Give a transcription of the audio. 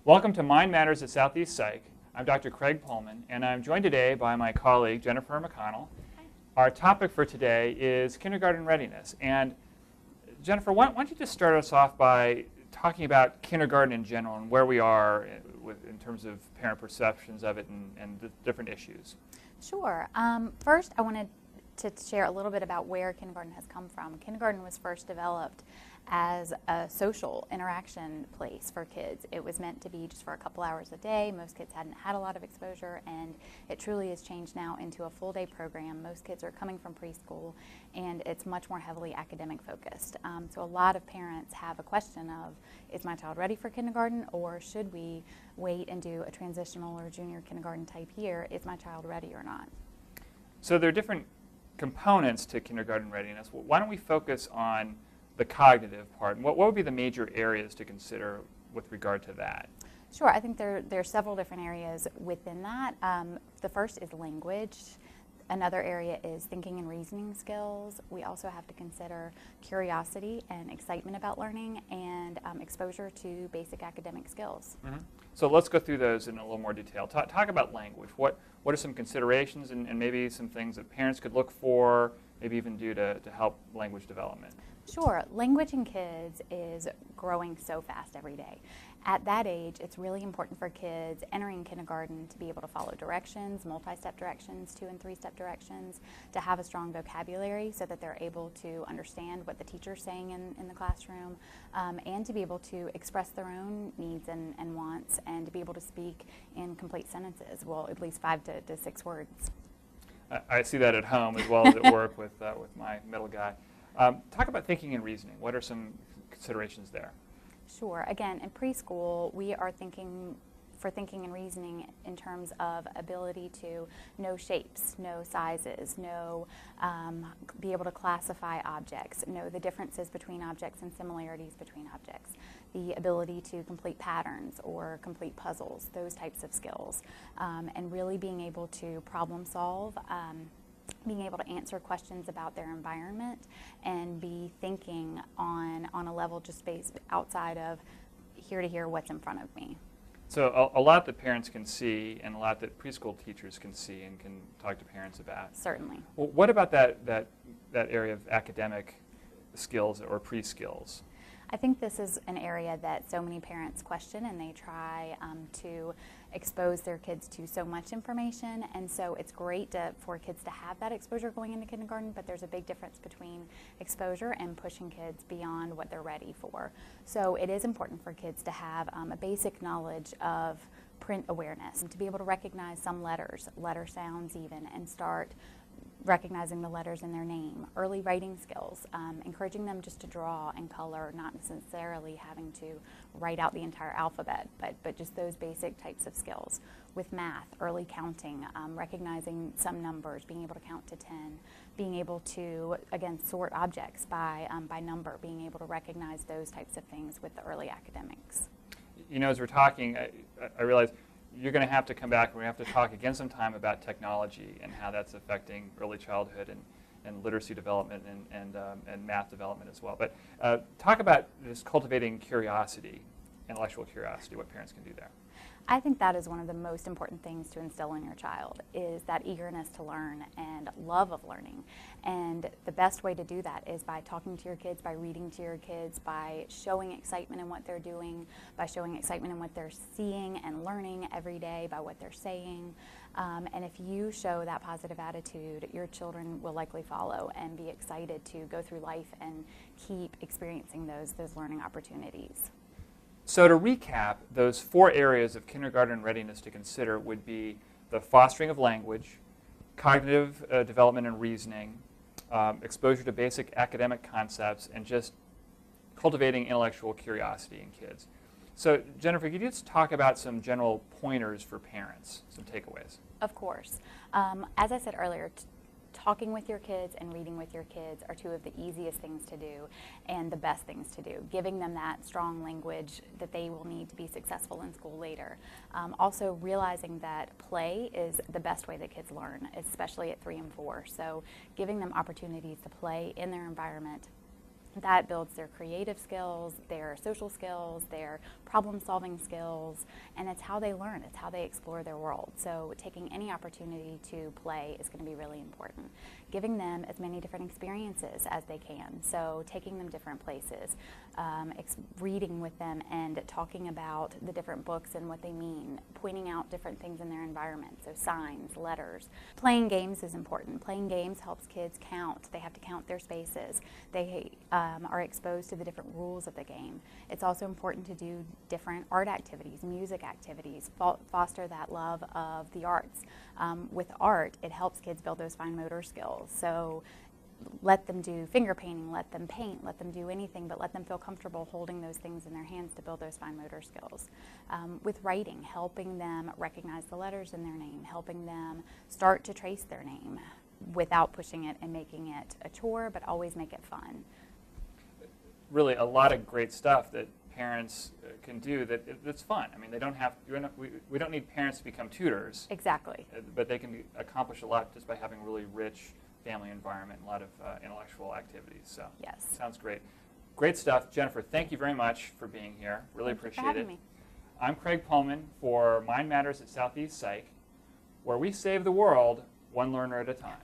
Welcome to Mind Matters at Southeast Psych. I'm Dr. Craig Pohlman, and I'm joined today by my colleague, Jennifer McConnell. Hi. Our topic for today is kindergarten readiness. And Jennifer, why don't you just start us off by talking about kindergarten in general and where we are in terms of parent perceptions of it and the different issues. Sure. First, I wanted to share a little bit about where kindergarten has come from. Kindergarten was first developed as a social interaction place for kids. It was meant to be just for a couple hours a day. Most kids hadn't had a lot of exposure, and it truly has changed now into a full-day program. Most kids are coming from preschool, and it's much more heavily academic focused. So a lot of parents have a question of, is my child ready for kindergarten, or should we wait and do a transitional or junior kindergarten type year? Is my child ready or not? So there are different components to kindergarten readiness. Why don't we focus on the cognitive part? And what would be the major areas to consider with regard to that? Sure. I think there are several different areas within that. The first is language. Another area is thinking and reasoning skills. We also have to consider curiosity and excitement about learning and exposure to basic academic skills. Mm-hmm. So let's go through those in a little more detail. Talk about language. What are some considerations and maybe some things that parents could look for, maybe even do to help language development? Sure. Language in kids is growing so fast every day. At that age, it's really important for kids entering kindergarten to be able to follow directions, multi-step directions, 2- and 3-step directions, to have a strong vocabulary so that they're able to understand what the teacher's saying in the classroom, and to be able to express their own needs and wants, and to be able to speak in complete sentences, well, at least 5 to 6 words. I see that at home as well as at work with my middle guy. Talk about thinking and reasoning. What are some considerations there? Sure. Again, in preschool, we are thinking and reasoning in terms of ability to know shapes, know sizes, be able to classify objects, know the differences between objects and similarities between objects, the ability to complete patterns or complete puzzles, those types of skills, and really being able to problem solve, being able to answer questions about their environment and be thinking on a level just based outside of here to hear what's in front of me. So a lot that parents can see and a lot that preschool teachers can see and can talk to parents about. Certainly. Well, what about that area of academic skills or pre-skills? I think this is an area that so many parents question, and they try to expose their kids to so much information, and so it's great for kids to have that exposure going into kindergarten, but there's a big difference between exposure and pushing kids beyond what they're ready for. So it is important for kids to have a basic knowledge of print awareness, and to be able to recognize some letters, letter sounds even, and start recognizing the letters in their name, early writing skills, encouraging them just to draw and color, not necessarily having to write out the entire alphabet, but just those basic types of skills. With math, early counting, recognizing some numbers, being able to count to 10, being able to, again, sort objects by number, being able to recognize those types of things with the early academics. You know, as we're talking, I realize you're going to have to come back and we have to talk again sometime about technology and how that's affecting early childhood and literacy development and math development as well. But talk about this cultivating curiosity, intellectual curiosity, what parents can do there. I think that is one of the most important things to instill in your child, is that eagerness to learn and love of learning. And the best way to do that is by talking to your kids, by reading to your kids, by showing excitement in what they're doing, by showing excitement in what they're seeing and learning every day, by what they're saying. And if you show that positive attitude, your children will likely follow and be excited to go through life and keep experiencing those learning opportunities. So to recap, those 4 areas of kindergarten readiness to consider would be the fostering of language, cognitive development and reasoning, exposure to basic academic concepts, and just cultivating intellectual curiosity in kids. So Jennifer, could you just talk about some general pointers for parents, some takeaways? Of course. As I said earlier, talking with your kids and reading with your kids are 2 of the easiest things to do and the best things to do, giving them that strong language that they will need to be successful in school later. Also realizing that play is the best way that kids learn, especially at 3 and 4. So giving them opportunities to play in their environment That builds their creative skills, their social skills, their problem-solving skills, and it's how they learn. It's how they explore their world. So taking any opportunity to play is going to be really important. Giving them as many different experiences as they can. So taking them different places, reading with them and talking about the different books and what they mean, pointing out different things in their environment, so signs, letters. Playing games is important. Playing games helps kids count. They have to count their spaces. They are exposed to the different rules of the game. It's also important to do different art activities, music activities, foster that love of the arts. With art, it helps kids build those fine motor skills. So let them do finger painting, let them paint, let them do anything, but let them feel comfortable holding those things in their hands to build those fine motor skills. With writing, helping them recognize the letters in their name, helping them start to trace their name without pushing it and making it a chore, but always make it fun. Really a lot of great stuff that parents can do that's fun. I mean, they don't have, we don't need parents to become tutors. Exactly. But they can accomplish a lot just by having a really rich family environment, a lot of intellectual activities. So yes. Sounds great. Great stuff. Jennifer, thank you very much for being here. Really Thank you appreciate for having it. me. I'm Craig Pohlman for Mind Matters at Southeast Psych, where we save the world one learner at a time.